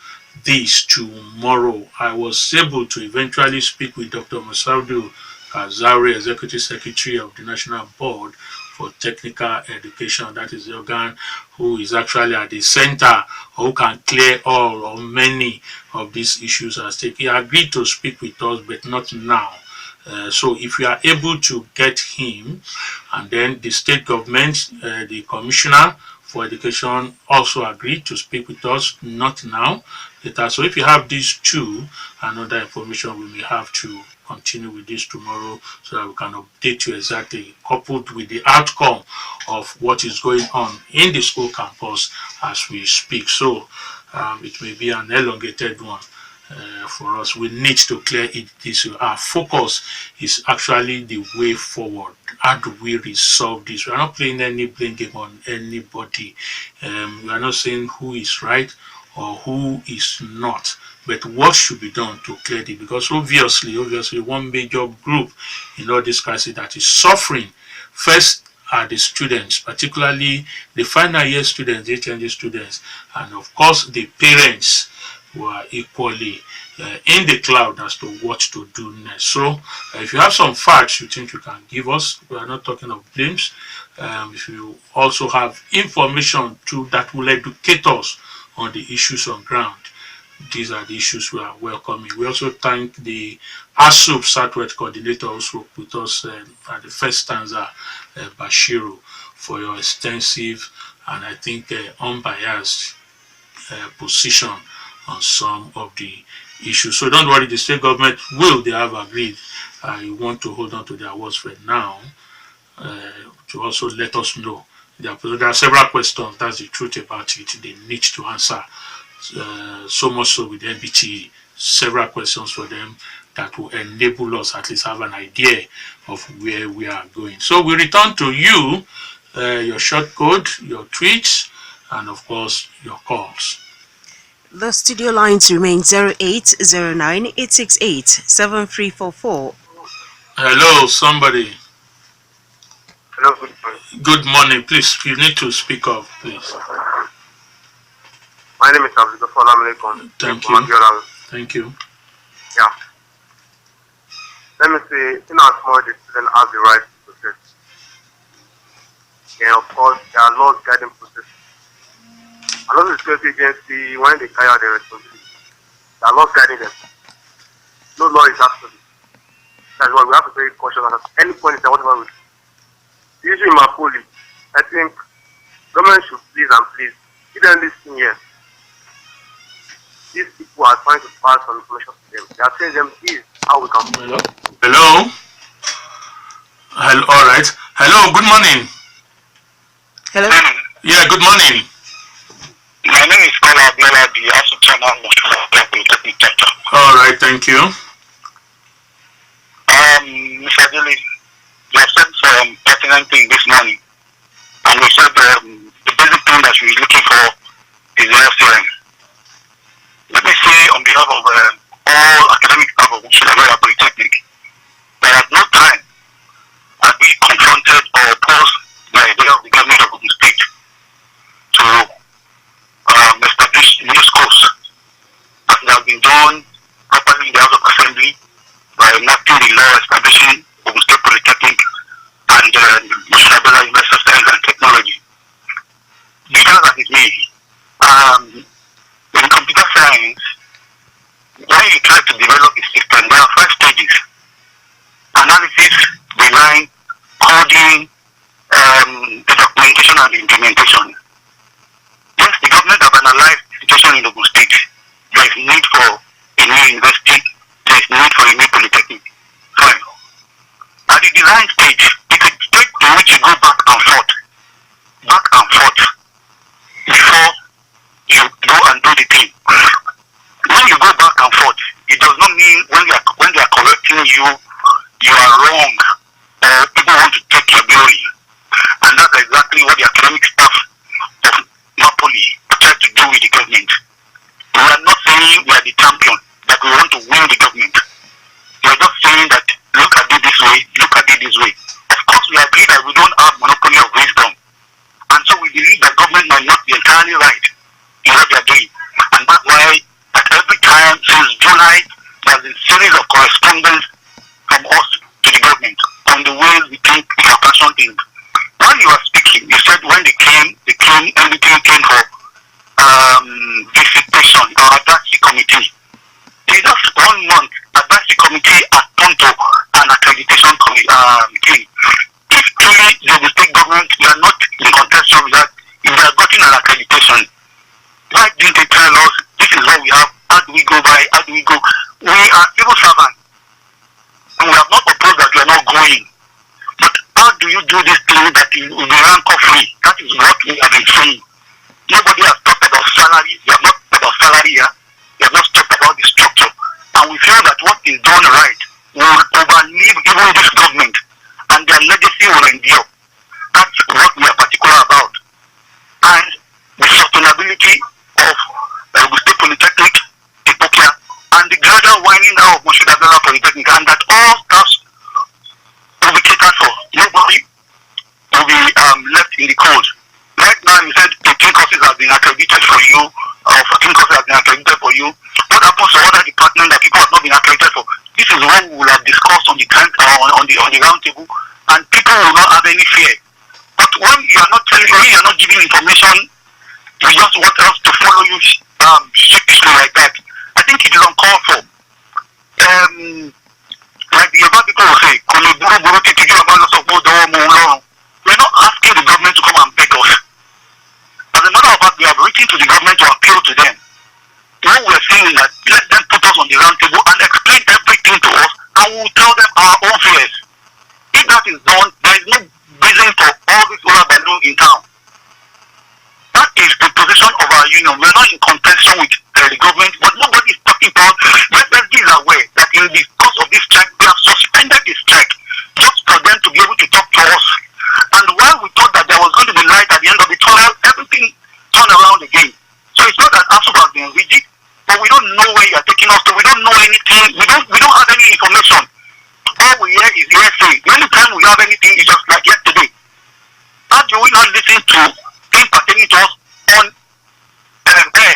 this tomorrow. I was able to eventually speak with Dr. Musaudu Kazari, Executive Secretary of the National Board for Technical Education. That is the organ who is actually at the center, who can clear all or many of these issues at stake. He agreed to speak with us, but not now. So if you are able to get him, and then the state government, the commissioner for education also agreed to speak with us, not now, later. So if you have these two and other information, we may have to continue with this tomorrow, so that we can update you exactly, coupled with the outcome of what is going on in the school campus as we speak. So it may be an elongated one. For us, we need to clear it this way. Our focus is actually the way forward. How do we resolve this? We are not playing any blame game on anybody. We are not saying who is right or who is not, but what should be done to clear it, because obviously one major group in all this crisis that is suffering first are the students, particularly the final year students, the HND students, and of course the parents, who are equally in the cloud as to what to do next. So if you have some facts you think you can give us, we are not talking of blames. If you also have information too that will educate us on the issues on ground, these are the issues we are welcoming. We also thank the ASUP Southwest coordinator also with us at the first stanza, Bashiru, for your extensive and I think unbiased position on some of the issues. So don't worry, the state government they have agreed. You want to hold on to their words for now, to also let us know. There are several questions, that's the truth about it, they need to answer. So much so with MBT, several questions for them that will enable us at least have an idea of where we are going. So we return to you, your short code, your tweets, and of course your calls. The studio lines remain 0809-868-7344. Hello, somebody. Hello, good morning. Good morning. Please, you need to speak up, please. My name is Abdul. Thank you. Thank you. say, in as much the student has the right to protest, then of course there are laws guiding protest. And also the security agency, when they carry out their responsibility, there are laws guiding them. No law is absolute. That's why we have to be very cautious at any point in time, whatever we do. The issue in MAPOLY, I think government should please and please give them this thing here. These people are trying to pass some information to them. They are telling them this is how we can. Hello? Hello? Hello, all right. Hello, good morning. Hello? Yeah, good morning. My name is Kola Dele, the Assistant Chairman of the Polytechnic Chapter. All right, thank you. Mr. Dele, you have said some pertinent thing this morning, and you said the basic thing that you're looking for is the FCM. Let me say on behalf of all academic staff of Chienye Polytechnic, that at no time have we confronted or opposed the idea of the government of Ogun State to establish new schools, as it has been done properly in the House of Assembly by enacting the law establishing Ogun State Polytechnic and University of Science and Technology. Because that is me. In computer science, when you try to develop a system, there are 5 stages: analysis, design, coding, the documentation, and the implementation. Yes, the government have analyzed the situation in Ogun State. There is need for a new university, there is need for a new polytechnic. Fine. At the design stage, it's a stage in which you go back and forth before you go and do the thing. When you go back and forth, it does not mean when they are correcting you, you are wrong, or people want to take your glory. And that's exactly what the academic staff of MAPOLY try to do with the government. We are not saying we are the champion, that we want to win the government. We are just saying that look at it this way, look at it this way. Of course, we agree that we don't have monopoly of wisdom. And so we believe that government might not be entirely right in what they are doing. And that's why at every time since July, there's a series of correspondence from us to the government on the ways we think we can fashion things. When you were speaking, you said when they came, everything came for visitation or advisory committee. In just 1 month, advisory committee has turned to an accreditation committee. If truly the state government, we are not in contention with that, if we are getting an accreditation, why didn't they tell us this is what we have? How do we go by? How do we go? We are civil servants, and we have not proposed that we are not going. But how do you do this thing that will be rancor free? That is what we have been saying. Nobody has talked about salary. We have not talked about salary here. We have not talked about the structure. And we feel that what is done right will overlive even this government, and their legacy will endure. That's what we are particular about. And the sustainability of Ogun State Polytechnic, Ipokia, and the gradual winding down of Daybreak Polytechnic, and that all staffs will be catered for. Nobody will be left in the cold. Right now, you said 18 courses have been accredited for you, or 14 courses have been accredited for you. What happens to other departments that people have not been accredited for? This is what we will have discussed on the round table, and people will not have any fear. But when you are not giving information, you just want us to follow you sheepishly like that. I think it is uncalled for. Like the Yoruba people will say, we're not asking the government to come and beg us. As a matter of fact, we have written to the government to appeal to them. What we are saying is that let them put us on the round table and explain everything to us, and we will tell them our own fears. If that is done, there is no reason for all this solar balloon in town. That is the position of our union. We are not in contention with the government, but nobody is talking about. Let us be aware that in the course of this strike, we have suspended the strike just for them to be able to talk to us. And while we thought that there was going to be light at the end of the tunnel, everything turned around again. So it's not that ASUP has been rigid, but we don't know where you are taking us to. We don't know anything. We don't have any information. All we hear is hearsay. The only time we have anything is just like yesterday. How do we not listen to things pertaining to us on air?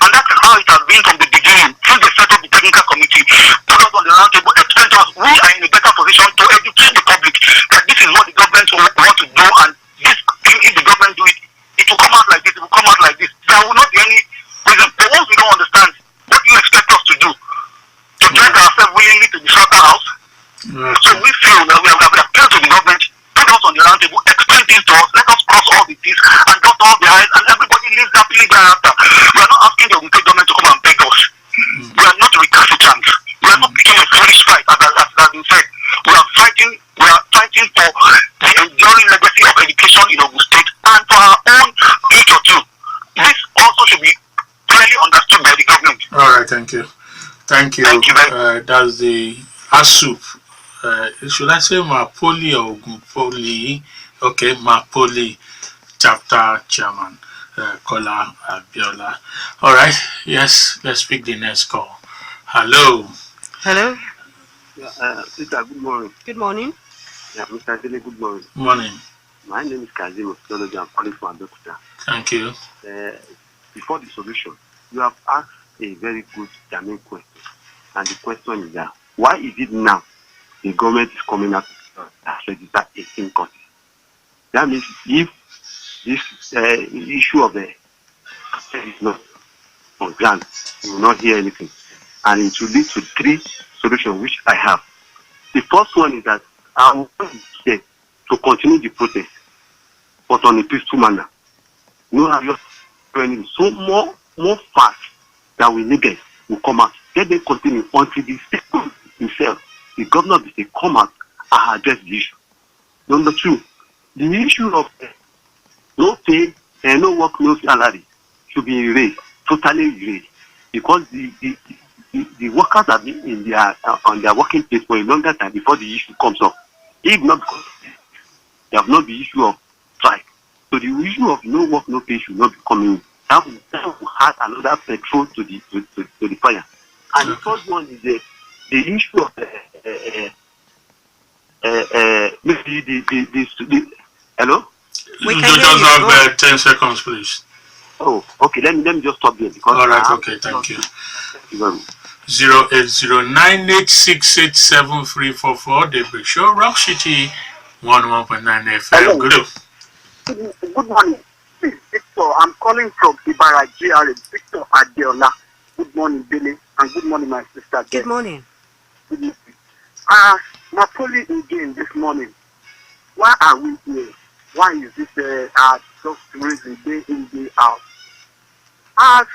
And that's how it has been from the beginning. Since they set up the technical committee, put us on the round table, explain to us, we are in a better government want to do, and this thing, if the government do it, it will come out like this, it will come out like this. There will not be any reason. But once we don't understand, what do you expect us to do? To drag ourselves willingly to the slaughterhouse? So we feel that we have appealed to the government, put us on the round table, explain things to us, let us cross all the T's and dot all the I's, and everybody lives happily thereafter. We are not asking the state government to come and beg us. We are not recalcitrant. We are not picking a foolish fight, as has been said. We are fighting for the enduring legacy of education in Ogun State and for our own future too. This also should be clearly understood by the government. All right, thank you. Thank you. That's the ASUP. Should I say MAPOLY or Ogun Poly? Okay, MAPOLY chapter chairman, Kola Abiola. All right, yes, let's pick the next call. Hello. Hello. Peter, good morning. Good morning. Yeah, Mr. Dele, good morning. Morning. My name is Kazim of Technology. I'm calling from Ayodo. Thank you. Before the solution, you have asked a very good germane question. And the question is that, why is it now the government is coming up as register 18 courses? That means if this issue of the is not on ground, you will not hear anything. And it will lead to 3 solutions which I have. The first one is that I want here to continue the protest, but on a peaceful manner. No, I'm just training so more fast that we need will come out. Let them continue until the state himself, the governor of the state, come out and address the issue. Number 2, the issue of no pay and no work, no salary should be erased, totally erased, because the workers have been in their on their working place for a longer time before the issue comes up. If not, because there have not the issue of strike. So the issue of no work, no pay should not be coming in. That will add another petrol to the fire. And the third one is the issue of hello? We can just have 10 seconds, please. Oh, okay. Let me just stop there. Because all right, okay, thank you. Thank you very much. 08098667344 Daybreak Show, Rock City 11.9 FM. Good morning. This is Victor. I'm calling from Ibarra GRA. Victor Adeola. Good morning, Dele, and good morning, my sister. Good morning. Good morning. MAPOLY again this morning. Why are we here? Why is this just raising day in, day out? I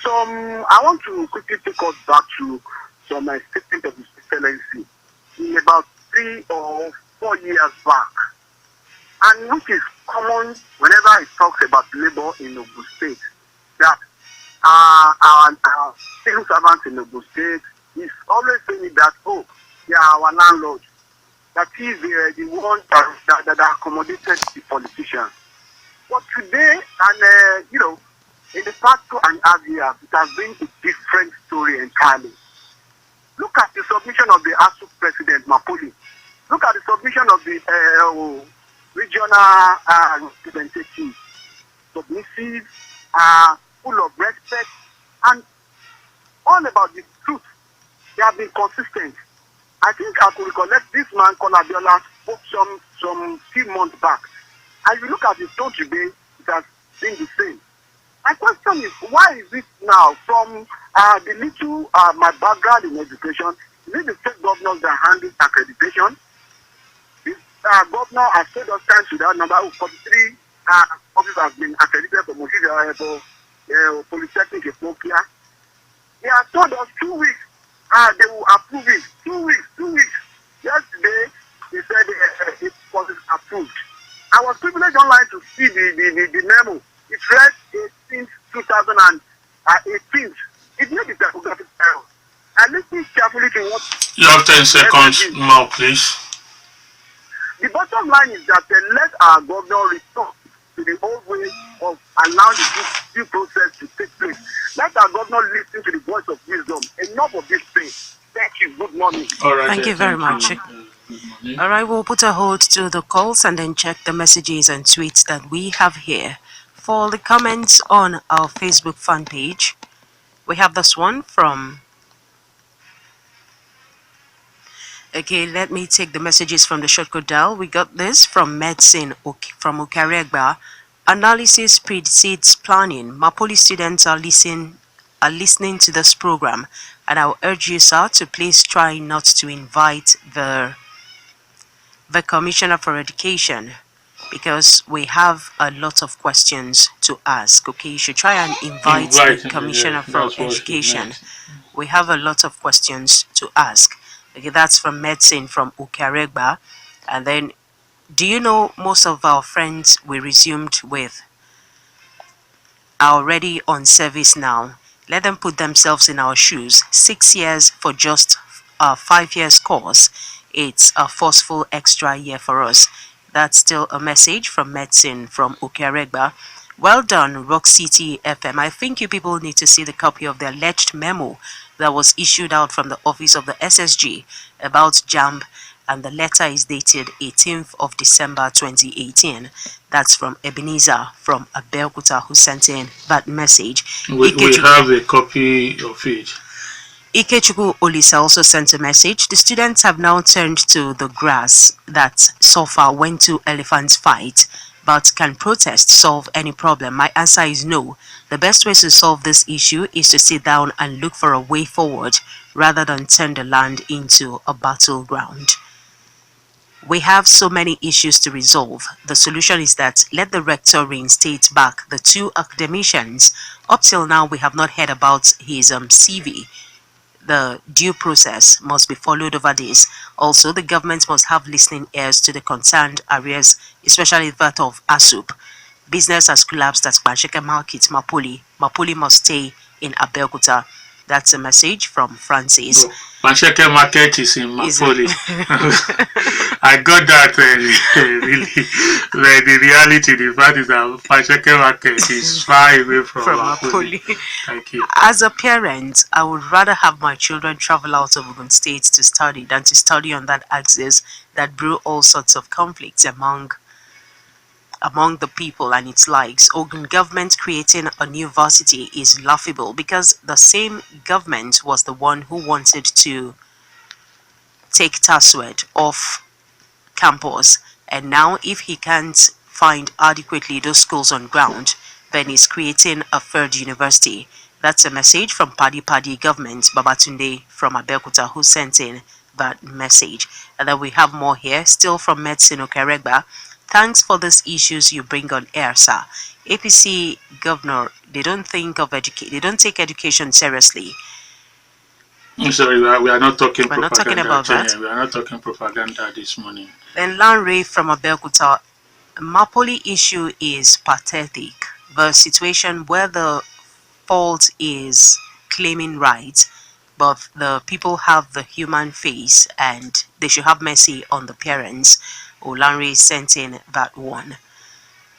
want to quickly take us back to some statement of His Excellency in about 3 or 4 years back. And which is common whenever he talks about labor in Ogun State, that our civil servants in Ogun State is always saying that, oh, they are our landlord. That is the one that accommodated the politicians. But today, and in the past 2.5 years, it has been a different story entirely. Look at the submission of the ASU president, MAPOLY. Look at the submission of the regional representative, submissive, full of respect, and all about the truth. They have been consistent. I think I could recollect this man called Abiola spoke some few months back. And if you look at his tone today, it has been the same. My question is, why is it now from the little my background in education, is it the state governors that handle accreditation? This governor has told us times without number 43 officers have been accredited for Polytechnic Ipokia. He has told us 2 weeks. They will approve it. 2 weeks. Yesterday, he said it was approved. I was privileged online to see the memo. It read 18th, 2018. It made a typographic error. I listened carefully to what... You have 10 seconds more, please. The bottom line is that let our governor return to the old way of allowing the due process to take place. Let our governor listen to the voice of wisdom. Enough of this thing. Thank you. Good morning. All right. Thank you very much. All right, we'll put a hold to the calls and then check the messages and tweets that we have here. For the comments on our Facebook fan page, we have this one from Okay, let me take the messages from the shortcode dial. We got this from Medicine from Ukaregba. Analysis precedes planning. MAPOLY students are listening to this program, and I'll urge you, sir, to please try not to invite the Commissioner for Education, because we have a lot of questions to ask. Okay, you should try and invite the Commissioner for Education. We have a lot of questions to ask. Okay, that's from Medicine from Ukaregba. And then, do you know most of our friends we resumed with are already on service now? Let them put themselves in our shoes. 6 years for just a 5 years course. It's a forceful extra year for us. That's still a message from Medicine from Ukaregba. Well done, Rock City FM. I think you people need to see the copy of the alleged memo that was issued out from the office of the SSG about JAMB, and the letter is dated 18th of December 2018. That's from Ebenezer from Abeokuta, who sent in that message. We have a copy of it. Ikechukwu Olisa also sent a message. The students have now turned to the grass that so far went to elephants fight. But can protest solve any problem? My answer is no. The best way to solve this issue is to sit down and look for a way forward rather than turn the land into a battleground. We have so many issues to resolve. The solution is that let the rector reinstate back the 2 academicians. Up till now, we have not heard about his CV. The due process must be followed over this. Also, the government must have listening ears to the concerned areas, especially that of ASUP. Business has collapsed at Bansheke Market, MAPOLY. MAPOLY must stay in Abeokuta. That's a message from Francis. Bansheke Market is in MAPOLY. I got that really. Like the reality, the fact is that Bansheke Market is far away from MAPOLY. Thank you. As a parent, I would rather have my children travel out of Ogun State to study than to study on that axis that brew all sorts of conflicts among the people and its likes. Ogun government creating a new varsity is laughable because the same government was the one who wanted to take Taswed off campus, and now if he can't find adequately those schools on ground, then he's creating a third university. That's a message from Paddy government, Babatunde from Abeokuta, who sent in that message. And then we have more here, still from Medicine Ukaregba. Thanks for these issues you bring on air, sir. APC governor, they don't take education seriously. I'm sorry, we are not talking We're propaganda. not talking about that. We are not talking propaganda this morning. Then Lanre from Abeokuta, MAPOLY issue is pathetic. The situation where the fault is claiming rights, but the people have the human face and they should have mercy on the parents. Olanre sent in that one.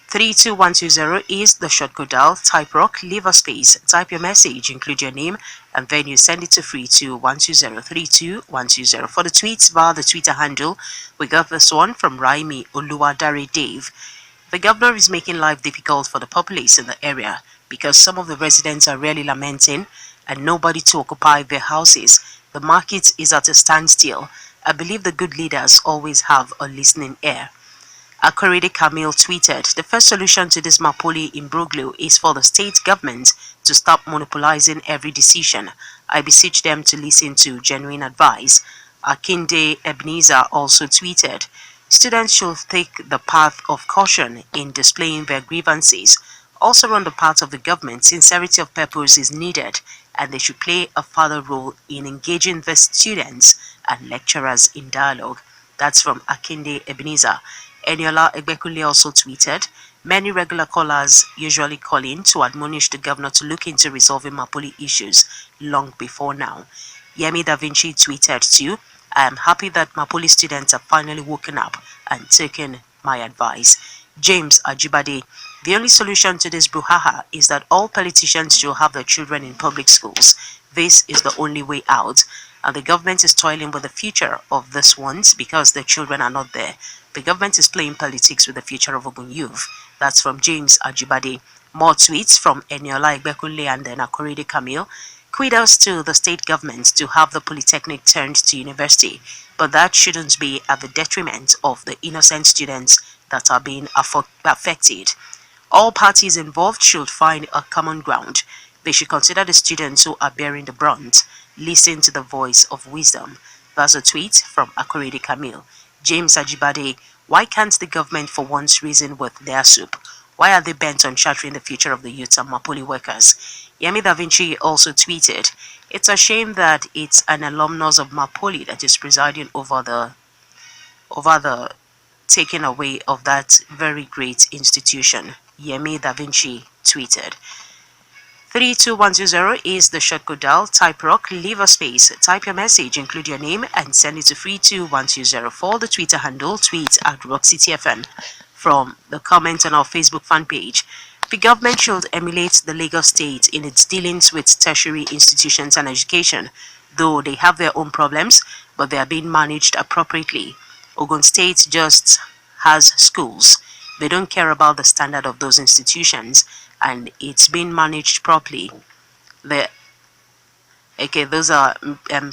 32120 is the shortcode dial. Type rock, leave a space, type your message, include your name, and then you send it to 32120. For the tweets via the Twitter handle, we got this one from Raimi Oluwadare Dave. The governor is making life difficult for the populace in the area because some of the residents are really lamenting and nobody to occupy their houses. The market is at a standstill. I believe the good leaders always have a listening ear. Akorede Camille tweeted, the first solution to this MAPOLY imbroglio is for the state government to stop monopolizing every decision. I beseech them to listen to genuine advice. Akinde Ebenezer also tweeted, students should take the path of caution in displaying their grievances. Also on the part of the government, sincerity of purpose is needed, and they should play a further role in engaging the students and lecturers in dialogue. That's from Akinde Ebenezer. Eniola Egbekunle also tweeted, many regular callers usually call in to admonish the governor to look into resolving MAPOLY issues long before now. Yemi Da Vinci tweeted too, I am happy that MAPOLY students have finally woken up and taken my advice. James Ajibade, the only solution to this brouhaha is that all politicians should have their children in public schools. This is the only way out, and the government is toiling with the future of these ones because their children are not there. The government is playing politics with the future of Ogun youth. That's from James Ajibade. More tweets from Eniola Egbekunle and then Akorede Camille. Kudos to the state government to have the polytechnic turned to university, but that shouldn't be at the detriment of the innocent students that are being affected. All parties involved should find a common ground. They should consider the students who are bearing the brunt, listen to the voice of wisdom. That's a tweet from Akorede Camille. James Ajibade, why can't the government for once reason with their soup? Why are they bent on shattering the future of the youth and MAPOLY workers? Yemi Da Vinci also tweeted, it's a shame that it's an alumnus of MAPOLY that is presiding over the taking away of that very great institution. Yemi Da Vinci tweeted. 32120 is the shortcode dial. Type rock, leave a space, type your message, include your name, and send it to 32120 for the Twitter handle, tweet at RockCityFM. From the comment on our Facebook fan page, the government should emulate the Lagos state in its dealings with tertiary institutions and education, though they have their own problems, but they are being managed appropriately. Ogun State just has schools. They don't care about the standard of those institutions, and it's being managed properly. Those are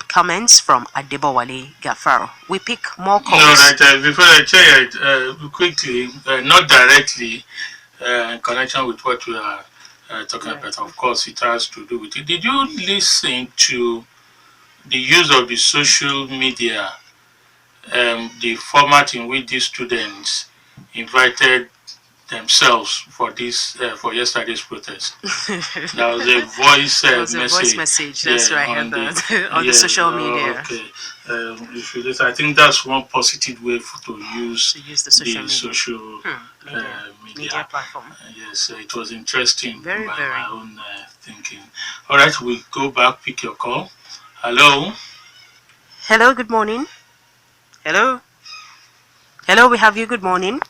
comments from Adebowale Gafaro. We pick more calls. No, right. Before I tell you, quickly, not directly in connection with what we are talking about. Of course, it has to do with it. Did you listen to the use of the social media, the format in which these students invited themselves for this for yesterday's protest? There was a voice message. That's right. On the social media. Okay. If you listen, I think that's one positive way to use the social media platform. Yes, it was interesting very. my own thinking. All right, we go back. Pick your call. Hello. Hello. Good morning. Hello. Hello. We have you. Good morning.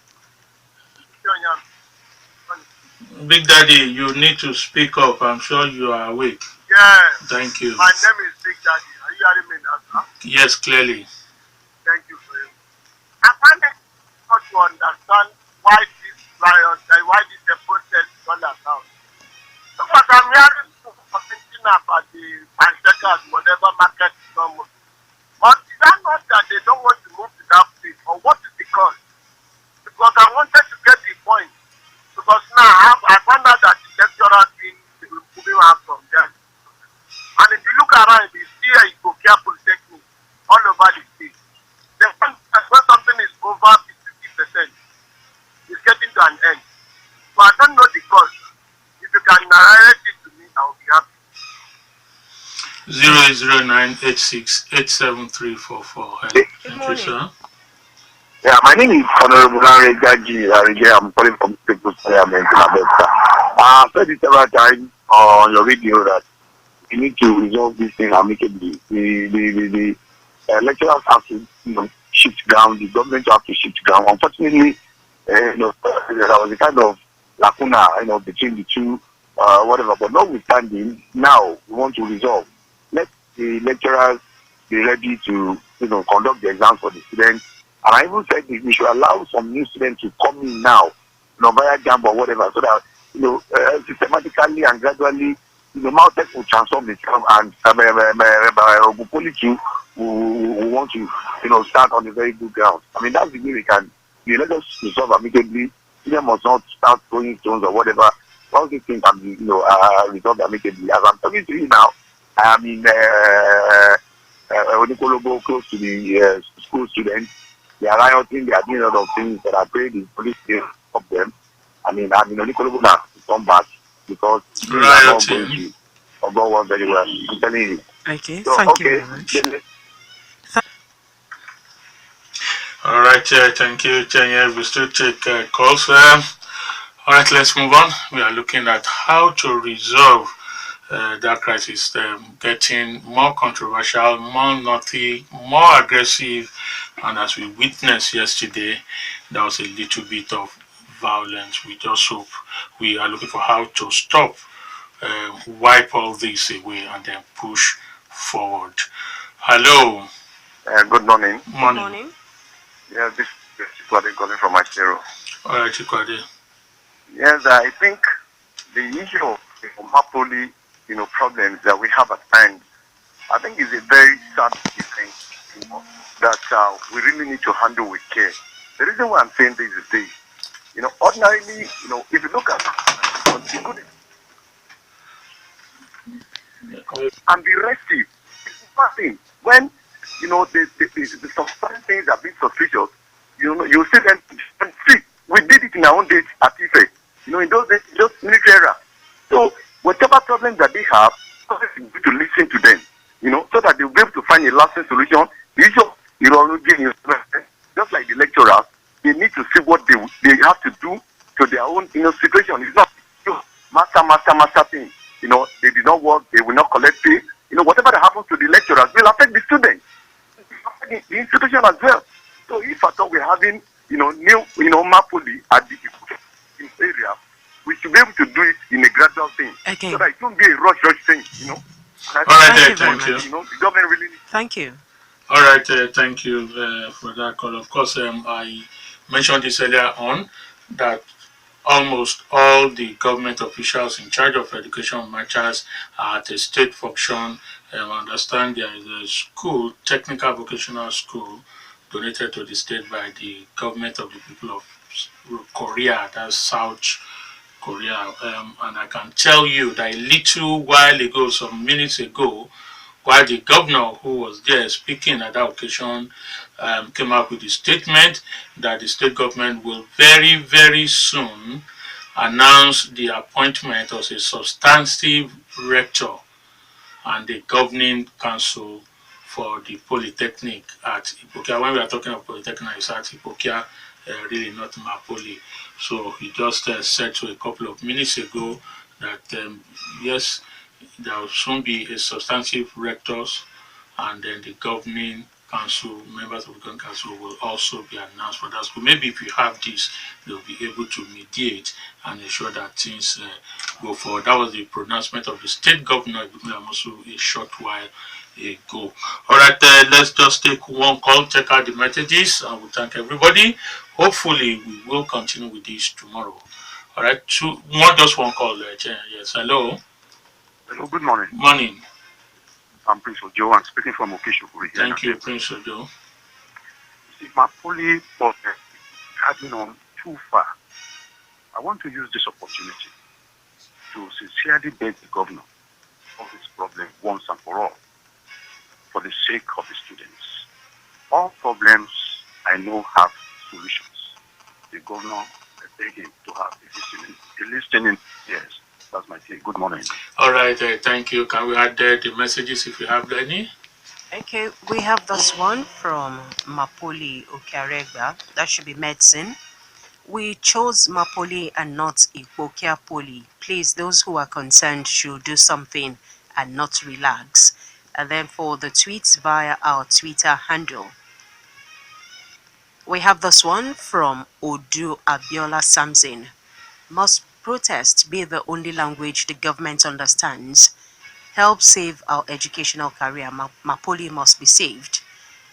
Big Daddy, you need to speak up. I'm sure you are awake. Yes. Thank you. My name is Big Daddy. Are you hearing me now, sir? Yes, clearly. Thank you for it. I find it hard to understand why this riot, why this protest is all about. Because I'm hearing something about the bicycles, whatever market is almost. But is that not that they don't want to move to that place? Or what is the cause? Because I wanted to get the point. Because now I found out that the lecturer been moving out from there. And if you look around, you see a Ipokia Polytechnic all over the state. Then when something is over 50%, it's getting to an end. So I don't know the cause. If you can narrate it to me, I will be happy. 08098687344. Good morning. Sir. Yeah, my name is Honorable Gaji. I'm calling from People's Parliament in America. I've said it several times on your radio that we need to resolve this thing amicably. The lecturers have to, shift ground. The government have to shift ground. Unfortunately, there was a kind of lacuna, between the two, whatever. But notwithstanding, now we want to resolve. Let the lecturers be ready to, conduct the exams for the students. And I even said we should allow some new students to come in now, via JAMB or whatever, so that, systematically and gradually, Maltech will transform itself, and Ogun Poly will want to, start on a very good ground. I mean, that's the way we can, let us resolve amicably. They must not start throwing stones or whatever. All these things can be, resolved amicably. As I'm talking to you now, I mean, Onikolobo, close to the school students. They are rioting, they are doing a lot of things that are paid the police of them. I mean, Onikolobo now to come back because they are not going to go on very well. I'm telling you. Okay, so, thank you very much. All right, thank you, Chienye. We still take calls. All right, let's move on. We are looking at how to resolve that crisis, getting more controversial, more naughty, more aggressive, and as we witnessed yesterday, there was a little bit of violence. We just hope we are looking for how to stop, wipe all this away, and then push forward. Hello. Good morning. Morning. Yeah, this is Chikwade calling from Achero. All right, Chikwade. Yes, I think the issue of MAPOLY problems that we have at hand. I think it's a very sad thing, that we really need to handle with care. The reason why I'm saying this is this. Ordinarily, if you look at the good and be restive, it's nothing. When, the some certain things are being suspicious, you see them and see, we did it in our own days at Ife. In those days, just military era. So, whatever problems that they have, we need to listen to them, so that they'll be able to find a lasting solution. The issue of, just like the lecturers, they need to see what they have to do to their own, situation. It's not master thing. They did not work, they will not collect pay. Whatever that happens to the lecturers will affect the students, the institution as well. So if at all we're having, new, MAPOLY at the area, we should be able to do it in a gradual thing. Okay. So that it won't be a rush thing, All right, thank you. The government really needs. Thank you. All right, thank you for that call. Of course, I mentioned this earlier on that almost all the government officials in charge of education matters are at a state function. I understand there is a school, technical vocational school, donated to the state by the government of the people of Korea, that's South Korea. And I can tell you that a little while ago, some minutes ago, while the governor who was there speaking at that occasion came up with a statement that the state government will very, very soon announce the appointment of a substantive rector and the governing council for the Polytechnic at Ipokia. When we are talking about Polytechnic, it's at Ipokia, really not MAPOLY. So he just said to a couple of minutes ago that yes, there will soon be a substantive rectors, and then the governing council, members of the governing council will also be announced for that school. Maybe if you have this, they'll be able to mediate and ensure that things go forward. That was the pronouncement of the state governor also a short while ago. All right, let's just take one call, check out the messages, and we thank everybody. Hopefully, we will continue with this tomorrow. All right, just one call. Yes, hello. Hello, good morning. Morning. I'm Prince Ojo. I'm speaking from Okeshukuri. Thank you, Prince Ojo. See, MAPOLY was heading on too far. I want to use this opportunity to sincerely beg the governor of this problem once and for all, for the sake of the students. All problems I know have solutions. The governor, I beg him to have a listening ears. That's my take. Good morning. All right, thank you. Can we add the messages if you have any? Okay, we have this one from MAPOLY Okiaregba. That should be medicine. We chose MAPOLY and not Ipokia Poly. Please, those who are concerned should do something and not relax. And then for the tweets via our Twitter handle, we have this one from Odu Abiola Samson. Must protest be the only language the government understands? Help save our educational career. MAPOLY must be saved.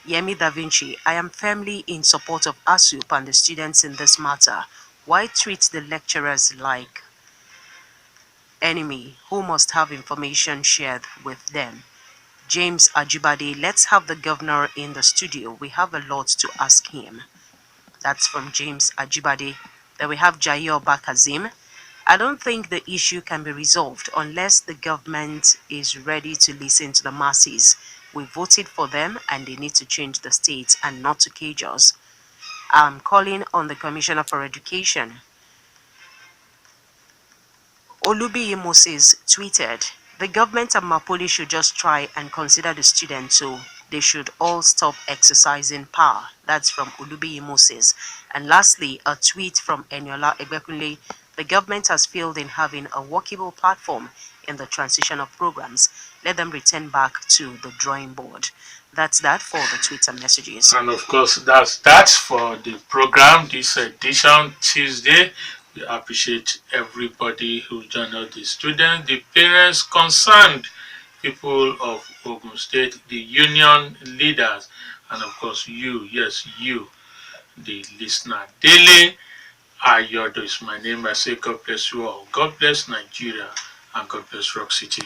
Yemi Da Vinci, I am firmly in support of ASUP and the students in this matter. Why treat the lecturers like enemy who must have information shared with them? James Ajibade, let's have the governor in the studio. We have a lot to ask him. That's from James Ajibade. Then we have Jair Bakazim. I don't think the issue can be resolved unless the government is ready to listen to the masses. We voted for them and they need to change the state and not to cage us. I'm calling on the Commissioner for Education. Olubiyi Moses tweeted, the government and MAPOLY should just try and consider the students, so they should all stop exercising power. That's from Olubiyi Moses. And lastly, a tweet from Eniola Egbekunle. The government has failed in having a workable platform in the transition of programs. Let them return back to the drawing board. That's that for the Twitter messages. And of course, that's for the program this edition Tuesday. We appreciate everybody who joined us, the students, the parents concerned, people of Ogun State, the union leaders, and of course you, yes, you, the listener. Dele, Ayodo is my name. I say God bless you all. God bless Nigeria and God bless Rock City.